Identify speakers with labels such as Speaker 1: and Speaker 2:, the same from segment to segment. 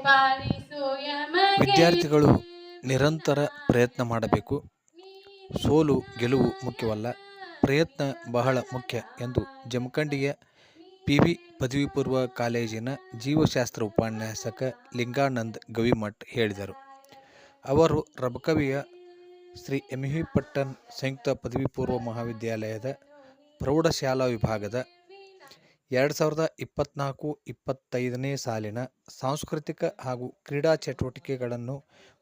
Speaker 1: ಪಾಲಿಸು
Speaker 2: ವಿದ್ಯಾರ್ಥಿಗಳು ನಿರಂತರ ಪ್ರಯತ್ನ ಮಾಡಬೇಕು. ಸೋಲು ಗೆಲುವು ಮುಖ್ಯವಲ್ಲ, ಪ್ರಯತ್ನ ಬಹಳ ಮುಖ್ಯ ಎಂದು ಜಮಖಂಡಿಯ PV ಪದವಿ ಪೂರ್ವ ಕಾಲೇಜಿನ ಜೀವಶಾಸ್ತ್ರ ಉಪನ್ಯಾಸಕ ಲಿಂಗಾನಂದ್ ಗವಿಮಠ್ ಹೇಳಿದರು. ಅವರು ರಬಕವಿಯ ಶ್ರೀ MV ಪಟ್ಟಣ್ ಸಂಯುಕ್ತ ಪದವಿ ಪೂರ್ವ ಮಹಾವಿದ್ಯಾಲಯದ ಪ್ರೌಢಶಾಲಾ ವಿಭಾಗದ 2024-25ನೇ ಸಾಲಿನ ಸಾಂಸ್ಕೃತಿಕ ಹಾಗೂ ಕ್ರೀಡಾ ಚಟುವಟಿಕೆಗಳನ್ನು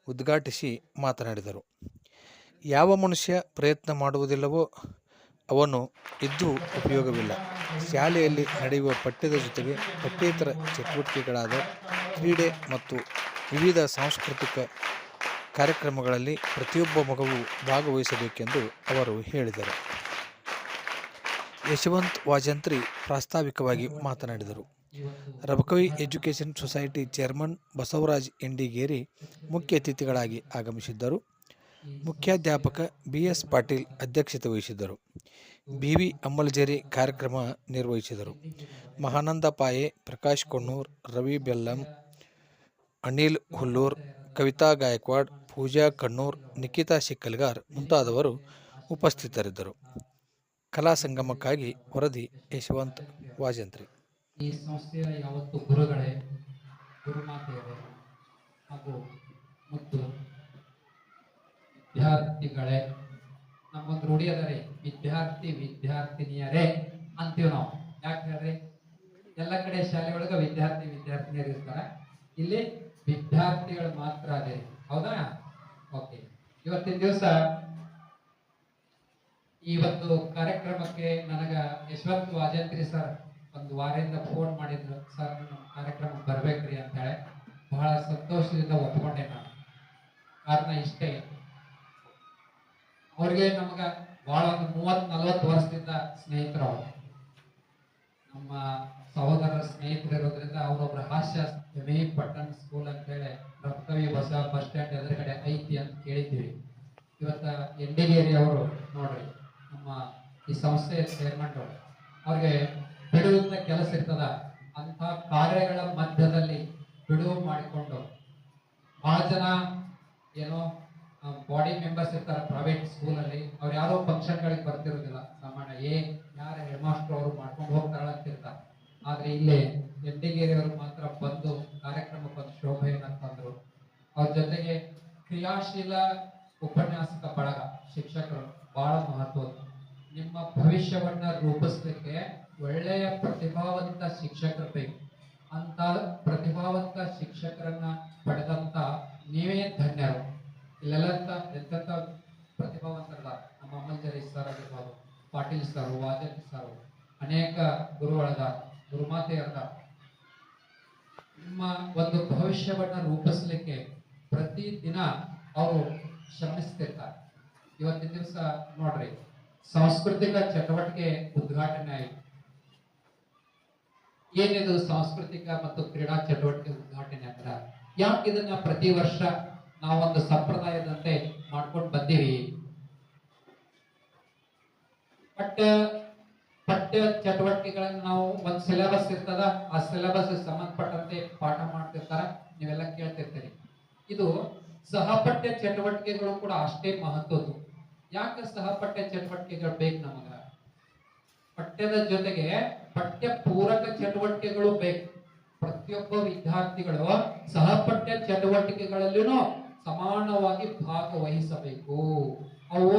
Speaker 2: ಉದ್ಘಾಟಿಸಿ ಮಾತನಾಡಿದರು. ಯಾವ ಮನುಷ್ಯ ಪ್ರಯತ್ನ ಮಾಡುವುದಿಲ್ಲವೋ ಅವನು ಇದ್ದು ಉಪಯೋಗವಿಲ್ಲ. ಶಾಲೆಯಲ್ಲಿ ನಡೆಯುವ ಪಠ್ಯದ ಜೊತೆಗೆ ಪಠ್ಯೇತರ ಚಟುವಟಿಕೆಗಳಾದ ಕ್ರೀಡೆ ಮತ್ತು ವಿವಿಧ ಸಾಂಸ್ಕೃತಿಕ ಕಾರ್ಯಕ್ರಮಗಳಲ್ಲಿ ಪ್ರತಿಯೊಬ್ಬ ಮಗುವು ಭಾಗವಹಿಸಬೇಕೆಂದು ಅವರು ಹೇಳಿದರು. ಯಶವಂತ್ ವಾಜಂತ್ರಿ ಪ್ರಾಸ್ತಾವಿಕವಾಗಿ ಮಾತನಾಡಿದರು. Rabakavi education society chairman Basavaraj Indigeri ಮುಖ್ಯ ಅತಿಥಿಗಳಾಗಿ ಆಗಮಿಸಿದ್ದರು. ಮುಖ್ಯಾಧ್ಯಾಪಕ BS ಪಾಟೀಲ್ ಅಧ್ಯಕ್ಷತೆ ವಹಿಸಿದ್ದರು. BV ಅಮ್ಮಲಜೇರಿ ಕಾರ್ಯಕ್ರಮ ನಿರ್ವಹಿಸಿದರು. ಮಹಾನಂದ ಪಾಯೆ, ಪ್ರಕಾಶ್ ಕೊಣ್ಣೂರ್, ರವಿ ಬೆಲ್ಲಂ, ಅನಿಲ್ ಹುಲ್ಲೂರ್, ಕವಿತಾ ಗಾಯಕ್ವಾಡ್, ಪೂಜಾ ಕಣ್ಣೂರ್, ನಿಖಿತಾ ಶಿಕ್ಕಲ್ಗಾರ್ ಮುಂತಾದವರು ಉಪಸ್ಥಿತರಿದ್ದರು. ಕಲಾ ಸಂಗಮಕ್ಕಾಗಿ ವರದಿ ಯಶವಂತ್ ವಾಜಂತ್ರಿ.
Speaker 3: ಈ ಸಂಸ್ಥೆಯ ಯಾವತ್ತು ಗುರುಗಳೇ, ಗುರುಮಾತೆಯರೇ ಹಾಗೂ ಮತ್ತು ವಿದ್ಯಾರ್ಥಿಗಳೇ, ನಮ್ಮೊಂದು ರೂಢಿ ಅದರಿ, ವಿದ್ಯಾರ್ಥಿನಿಯರೇ ಅಂತೀವಿ ನಾವು. ಯಾಕೆ ಹೇಳ್ರಿ, ಎಲ್ಲ ಕಡೆ ಶಾಲೆ ಒಳಗ ವಿದ್ಯಾರ್ಥಿನಿಯರು ಇರ್ತಾರೆ, ಇಲ್ಲಿ ವಿದ್ಯಾರ್ಥಿಗಳು ಮಾತ್ರ ಅದೇ, ಹೌದಾ? ಓಕೆ, ಇವತ್ತಿನ ದಿವಸ ಈ ಒಂದು ಕಾರ್ಯಕ್ರಮಕ್ಕೆ ನನಗ ಯಶವಂತ್ ವಾಜಂತ್ರಿ ಸರ್ ಒಂದು ವಾರದಿಂದ ಫೋನ್ ಮಾಡಿದ್ರು. ಸರ್ ನಮ್ಮ ಕಾರ್ಯಕ್ರಮಕ್ಕೆ ಬರ್ಬೇಕ್ರಿ ಅಂತ ಹೇಳಿ ಬಹಳ ಸಂತೋಷದಿಂದ ಒಪ್ಕೊಂಡೆ ನಾನು. ಕಾರಣ ಇಷ್ಟೇ, ಅವ್ರಿಗೆ ನಮಗ ಬಹಳ ಒಂದು 30-40 ವರ್ಷದಿಂದ ಸ್ನೇಹಿತರು. ಅವರು ನಮ್ಮ ಸಹೋದರರ ಸ್ನೇಹಿತರಿರೋದ್ರಿಂದ ಅವರೊಬ್ಬರ ಹಾಸ್ಯ MV ಪಟ್ಟಣ್ ಸ್ಕೂಲ್ ಅಂತ ಹೇಳಿ ರಬಕವಿ ಬಸ್ ಸ್ಟ್ಯಾಂಡ್ ಎದುರುಗಡೆ ಐತಿ ಅಂತ ಕೇಳಿದ್ದೀವಿ. ಇವತ್ತ ಎಂಡಿಗೇರಿ ಅವರು ನೋಡ್ರಿ ನಮ್ಮ ಈ ಸಂಸ್ಥೆಯ ಚೇರ್ಮನ್, ಅವ್ರಿಗೆ ಬಿಡುವಂತ ಕೆಲಸ ಇರ್ತದ, ಅಂತ ಕಾರ್ಯಗಳ ಮಧ್ಯದಲ್ಲಿ ಬಿಡುವು ಮಾಡಿಕೊಂಡು ಬಹಳ ಜನ ಏನೋ ಬಾಡಿ ಮೆಂಬರ್ಸ್ ಇರ್ತಾರೆ ಪ್ರೈವೇಟ್ ಸ್ಕೂಲಲ್ಲಿ, ಅವ್ರು ಯಾರೋ ಫಂಕ್ಷನ್ಗಳಿಗೆ ಬರ್ತಿರೋದಿಲ್ಲ. ಸಾಮಾನ್ಯ ಯಾರ ಹೆಡ್ ಮಾಸ್ಟರ್ ಅವರು ಮಾಡ್ಕೊಂಡು ಹೋಗ್ತಾರ ಅಂತಿರ್ತಾರೆ. ಆದ್ರೆ ಇಲ್ಲಿ ಎಂಡಿಗೇರಿ ಅವರು ಮಾತ್ರ ಬಂದು ಕಾರ್ಯಕ್ರಮಕ್ಕೆ ಒಂದು ಶೋಭೆಯನ್ನ ತಂದ್ರು. ಅವ್ರ ಜೊತೆಗೆ ಕ್ರಿಯಾಶೀಲ ಉಪನ್ಯಾಸಕ ಬಳಗ, ಶಿಕ್ಷಕರು ಬಹಳ ಮಹತ್ವದ್ದು. ನಿಮ್ಮ ಭವಿಷ್ಯವನ್ನ ರೂಪಿಸ್ಲಿಕ್ಕೆ ಒಳ್ಳೆಯ ಪ್ರತಿಭಾವಂತ ಶಿಕ್ಷಕರು ಬೇಕು. ಅಂತ ಪ್ರತಿಭಾವಂತ ಶಿಕ್ಷಕರನ್ನ ಪಡೆದಂತ ನೀವೇ ಧನ್ಯರು. ಇಲ್ಲೆಲ್ಲ ಎಂತ ಪ್ರತಿಭಾವಂತರಲ್ಲ, ನಮ್ಮ ಅಮ್ಮಲಜೇರಿ ಸರ್ ಆಗಿರ್ಬೋದು, ಪಾಟೀಲ್ ಸರ್, ವಾಜಂತ್ರಿ ಸರ್, ಅನೇಕ ಗುರುಗಳದ, ಗುರುಮಾತೆಯರದ. ನಿಮ್ಮ ಒಂದು ಭವಿಷ್ಯವನ್ನ ರೂಪಿಸ್ಲಿಕ್ಕೆ ಪ್ರತಿ ದಿನ ಅವರು ಶ್ರಮಿಸ್ತಿರ್ತಾರೆ. ಇವತ್ತಿನ ದಿವಸ ನೋಡ್ರಿ, ಸಾಂಸ್ಕೃತಿಕ ಚಟುವಟಿಕೆ ಉದ್ಘಾಟನೆ ಆಯಿತು. ಏನಿದು ಸಾಂಸ್ಕೃತಿಕ ಮತ್ತು ಕ್ರೀಡಾ ಚಟುವಟಿಕೆ ಉದ್ಘಾಟನೆ ಅಂದ್ರ, ಯಾಕೆ ಇದನ್ನ ಪ್ರತಿ ವರ್ಷ ನಾವೊಂದು ಸಂಪ್ರದಾಯದಂತೆ ಮಾಡ್ಕೊಂಡು ಬಂದೀವಿ? ಪಠ್ಯ ಚಟುವಟಿಕೆಗಳನ್ನ ನಾವು ಒಂದು ಸಿಲೆಬಸ್ ಇರ್ತದ, ಆ ಸಿಲೆಬಸ್ ಸಂಬಂಧಪಟ್ಟಂತೆ ಪಾಠ ಮಾಡ್ತಿರ್ತಾರ, ನೀವೆಲ್ಲ ಕೇಳ್ತಿರ್ತೀರಿ. ಇದು ಸಹಪಠ್ಯ ಚಟುವಟಿಕೆಗಳು ಕೂಡ ಅಷ್ಟೇ ಮಹತ್ವದ್ದು. ಯಾಕೆ ಸಹಪಠ್ಯ ಚಟುವಟಿಕೆಗಳು ಬೇಕು ನಮಗ? ಪಠ್ಯದ ಜೊತೆಗೆ ಪಠ್ಯ ಪೂರಕ ಚಟುವಟಿಕೆಗಳು ಬೇಕು. ಪ್ರತಿಯೊಬ್ಬ ವಿದ್ಯಾರ್ಥಿಗಳು ಸಹಪಠ್ಯ ಚಟುವಟಿಕೆಗಳಲ್ಲೂ ಸಮಾನವಾಗಿ ಭಾಗವಹಿಸಬೇಕು. ಅವು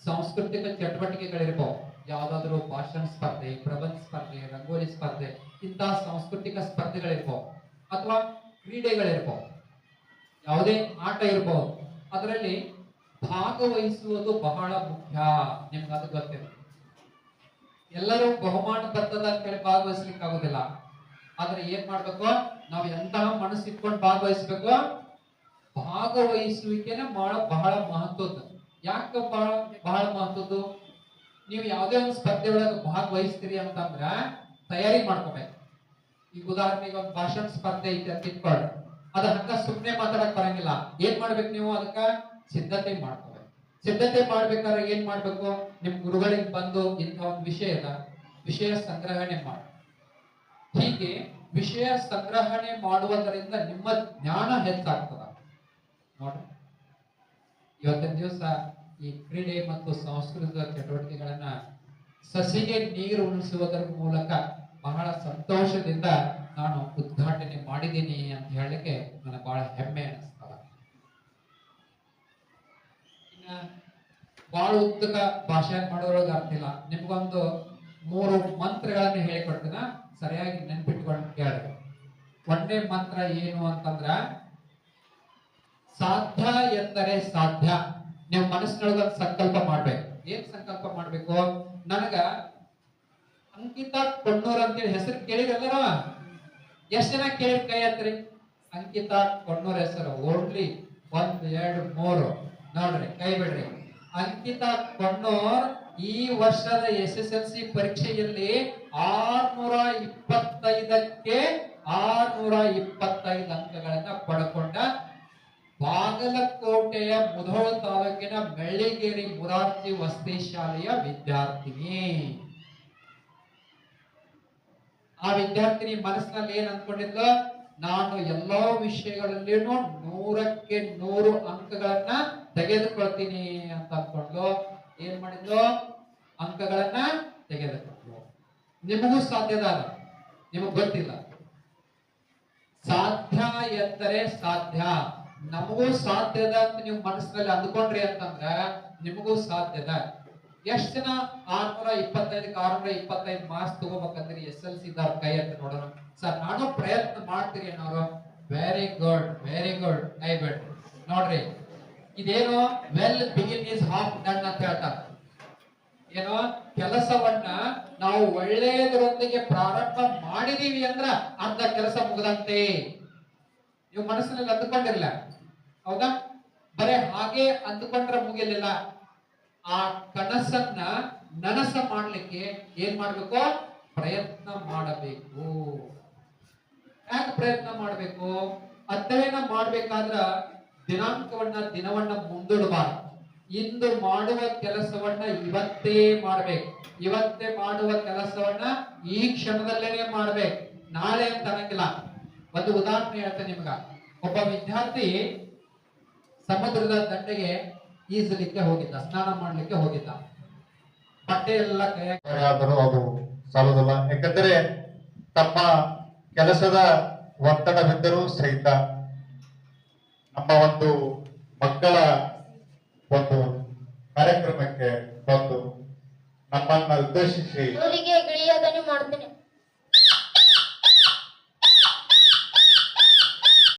Speaker 3: ಸಾಂಸ್ಕೃತಿಕ ಚಟುವಟಿಕೆಗಳಿರ್ಬೋದು, ಯಾವ್ದಾದ್ರು ಭಾಷಣ ಸ್ಪರ್ಧೆ, ಪ್ರಬಂಧ ಸ್ಪರ್ಧೆ, ರಂಗೋಲಿ ಸ್ಪರ್ಧೆ, ಇಂತಹ ಸಾಂಸ್ಕೃತಿಕ ಸ್ಪರ್ಧೆಗಳಿರ್ಬೋದು, ಅಥವಾ ಕ್ರೀಡೆಗಳಿರ್ಬೋದು, ಯಾವುದೇ ಆಟ ಇರ್ಬೋದು. ಅದರಲ್ಲಿ ಭಾಗವಹಿಸುವುದು ಬಹಳ ಮುಖ್ಯ. ನಿಮ್ಗೆ ಅದು ಗೊತ್ತಿದೆ. ಎಲ್ಲರೂ ಬಹುಮಾನ ಬರ್ತದ ಅಂತೇಳಿ ಭಾಗವಹಿಸ್ಲಿಕ್ಕೆ ಆಗುದಿಲ್ಲ. ಆದ್ರೆ ಏನ್ ಮಾಡ್ಬೇಕು, ನಾವು ಎಂತಹ ಮನಸ್ಸು ಇಟ್ಕೊಂಡು ಭಾಗವಹಿಸ್ಬೇಕು? ಭಾಗವಹಿಸುವಿಕೆನ ಬಹಳ ಮಹತ್ವದ್ದು. ಯಾಕೆ ಬಹಳ ಮಹತ್ವದ್ದು? ನೀವು ಯಾವುದೇ ಒಂದು ಸ್ಪರ್ಧೆ ಒಳಗೆ ಭಾಗವಹಿಸ್ತೀರಿ ಅಂತಂದ್ರ ತಯಾರಿ ಮಾಡ್ಕೋಬೇಕು. ಈಗ ಉದಾಹರಣೆಗೆ ಒಂದು ಭಾಷಣ ಸ್ಪರ್ಧೆ ಐತೆ ಅಂತ ಇಟ್ಕೊಳ್ಳಿ, ಅದ ಹಂಗ ಸುಮ್ಮನೆ ಮಾತಾಡಕ್ ಬರಂಗಿಲ್ಲ. ಏನ್ ಮಾಡ್ಬೇಕು ನೀವು? ಅದಕ್ಕ ಸಿದ್ಧತೆ ಮಾಡ್ಕೋಬೇಕು. ಸಿದ್ಧತೆ ಮಾಡ್ಬೇಕಾದ್ರೆ ಏನ್ ಮಾಡ್ಬೇಕು? ನಿಮ್ ಗುರುಗಳಿಗೆ ಬಂದು ಇಂಥ ಒಂದು ವಿಷಯ ಸಂಗ್ರಹಣೆ ಮಾಡಿ, ಹೀಗೆ ವಿಷಯ ಸಂಗ್ರಹಣೆ ಮಾಡುವುದರಿಂದ ನಿಮ್ಮ ಜ್ಞಾನ ಹೆಚ್ಚಾಗ್ತದ. ನೋಡ್ರಿ, ಇವತ್ತಿನ ದಿವಸ ಈ ಕ್ರೀಡೆ ಮತ್ತು ಸಾಂಸ್ಕೃತಿಕ ಚಟುವಟಿಕೆಗಳನ್ನ ಸಸಿಗೆ ನೀರು ಉಣಿಸುವುದರ ಮೂಲಕ ಬಹಳ ಸಂತೋಷದಿಂದ ನಾನು ಉದ್ಘಾಟನೆ ಮಾಡಿದ್ದೀನಿ ಅಂತ ಹೇಳಲಿಕ್ಕೆ ನನಗೆ ಬಹಳ ಹೆಮ್ಮೆ ಅನಿಸ್ತದ. ಇನ್ನ ಬಹಳ ಉದ್ದಕ ಭಾಷೆ ಮಾಡೋದ್ರೊಳಗೆ ಅರ್ಥ ಇಲ್ಲ. ನಿಮ್ಗೊಂದು 3 ಮಂತ್ರಗಳನ್ನು ಹೇಳಿಕೊಡ್ತೀನ, ಸರಿಯಾಗಿ ನೆನ್ಪಿಟ್ಕೊಂಡು ಕೇಳ್ರಿ. ಒಂದೇ ಮಂತ್ರ ಏನು ಅಂತಂದ್ರ, ಸಾಧ್ಯ ಎಂದರೆ ಸಾಧ್ಯ. ನೀವು ಮನಸ್ಸಿನೊಳಗ ಸಂಕಲ್ಪ ಮಾಡ್ಬೇಕು. ಏನ್ ಸಂಕಲ್ಪ ಮಾಡ್ಬೇಕು? ನನಗ ಅಂಕಿತಾ ಕೊಣ್ಣೂರ್ ಅಂತೇಳಿ ಹೆಸರು ಕೇಳಿರಲ್ಲ, ಎಷ್ಟ್ ಜನ ಕೇಳಿ ಕೈ ಹತ್ರಿ. ಅಂಕಿತಾ ಕೊಣ್ಣೂರ್ ಹೆಸರು ಓನ್ಲಿ 1 2 3 ನೋಡ್ರಿ, ಕೈ ಬಿಡ್ರಿ. ಅಂಕಿತಾ ಕೊಣ್ಣೂರ್ ಈ ವರ್ಷದ SSLC ಪರೀಕ್ಷೆಯಲ್ಲಿ 625ಕ್ಕೆ 625 ಅಂಕಗಳನ್ನ ಪಡ್ಕೊಂಡ ಬಾಗಲಕೋಟೆಯ ಮುಧೋಳ ತಾಲೂಕಿನ ಮೆಳ್ಳಿಗೇರಿ ಮುರಾರ್ಜಿ ವಸತಿ ಶಾಲೆಯ ವಿದ್ಯಾರ್ಥಿನಿ. ಆ ವಿದ್ಯಾರ್ಥಿನಿ ಮನಸ್ಸಿನಲ್ಲಿ ಏನ್ ಅನ್ಕೊಂಡಿದ್ಲು? ನಾನು ಎಲ್ಲಾ ವಿಷಯಗಳಲ್ಲಿನೂ 100ಕ್ಕೆ 100 ಅಂಕಗಳನ್ನ ತೆಗೆದುಕೊಳ್ತೀನಿ ಅಂತ ಅನ್ಕೊಂಡು ಏನ್ ಮಾಡಿದ್ಲು? ಅಂಕಗಳನ್ನ ತೆಗೆದುಕೊಂಡ್ಲು. ನಿಮಗೂ ಸಾಧ್ಯದ, ನಿಮಗ್ ಗೊತ್ತಿಲ್ಲ. ಸಾಧ್ಯ ಎಂದರೆ ಸಾಧ್ಯ. ನಮಗೂ ಸಾಧ್ಯದ ಅಂತ ನೀವು ಮನಸ್ಸಿನಲ್ಲಿ ಅಂದ್ಕೊಂಡ್ರಿ ಅಂತಂದ್ರ ನಿಮಗೂ ಸಾಧ್ಯದ. ಎಷ್ಟ್ ಜನ 625ಕ್ಕೆ 625 ಮಾರ್ಕ್ಸ್ ತಗೋಬೇಕಂದ್ರೆ SLC ಇದ್ದಾರ? ಕೈ ಅಂತ ನೋಡೋಣ. ಸರ್ ನಾನು ಪ್ರಯತ್ನ ಮಾಡ್ತೀರಿ ಅನ್ನೋರು. Very good, very good. ಕೈ ಬಿಡ್ರಿ. ನೋಡ್ರಿ, ಇದೇನು well begin is half done ಅಂತ ಹೇಳ್ತಾರೆ. ಏನೋ ಕೆಲಸವನ್ನ ನಾವು ಒಳ್ಳೆಯದರೊಂದಿಗೆ ಪ್ರಾರಂಭ ಮಾಡಿದೀವಿ ಅಂದ್ರ ಅರ್ಧ ಕೆಲಸ ಮುಗದಂತೆ. ನೀವು ಮನಸ್ಸಿನಲ್ಲಿ ಅಂದುಕೊಂಡಿರಲ್ಲ, ಹೌದಾ? ಬರೇ ಹಾಗೆ ಅಂದುಕೊಂಡ್ರೆ ಮುಗಿಲಿಲ್ಲ. ಆ ಕನಸನ್ನ ನನಸ ಮಾಡ್ಲಿಕ್ಕೆ ಏನ್ ಮಾಡ್ಬೇಕು? ಪ್ರಯತ್ನ ಮಾಡಬೇಕು. ಯಾಕೆ ಪ್ರಯತ್ನ ಮಾಡಬೇಕು? ಅಧ್ಯಯನ ಮಾಡ್ಬೇಕಾದ್ರ ದಿನವನ್ನ ಮುಂದೂಡಬಾರ್ದು. ಇಂದು ಮಾಡುವ ಕೆಲಸವನ್ನ ಇವತ್ತೇ ಮಾಡ್ಬೇಕು. ಇವತ್ತೇ ಮಾಡುವ ಕೆಲಸವನ್ನ ಈ ಕ್ಷಣದಲ್ಲೇನೆ ಮಾಡ್ಬೇಕು, ನಾಳೆ ಅಂತ ಅನ್ನಂಗಿಲ್ಲ. ಒಂದು ಉದಾಹರಣೆ ಹೇಳ್ತೇನೆ ನಿಮ್ಗ. ಒಬ್ಬ ವಿದ್ಯಾರ್ಥಿ ಸಮುದ್ರದ ದಂಡೆಗೆ ಈಜಲಿಕ್ಕೆ ಹೋಗಿದ್ದ, ಸ್ನಾನ ಮಾಡ್ಲಿಕ್ಕೆ ಹೋಗಿದ್ದ. ಬಟ್ಟೆ ಎಲ್ಲ
Speaker 1: ಆದರೂ ಅದು ಸಾಲುದಿಲ್ಲ. ಯಾಕಂದ್ರೆ ತಮ್ಮ ಕೆಲಸದ ಒತ್ತಡವಿದ್ದರೂ ಸಹಿತ ನಮ್ಮ ಒಂದು ಮಕ್ಕಳ ಒಂದು ಕಾರ್ಯಕ್ರಮಕ್ಕೆ ಬಂದು ನಮ್ಮನ್ನ ಉದ್ದೇಶಿಸಿ
Speaker 4: ಅವರಿಗೆ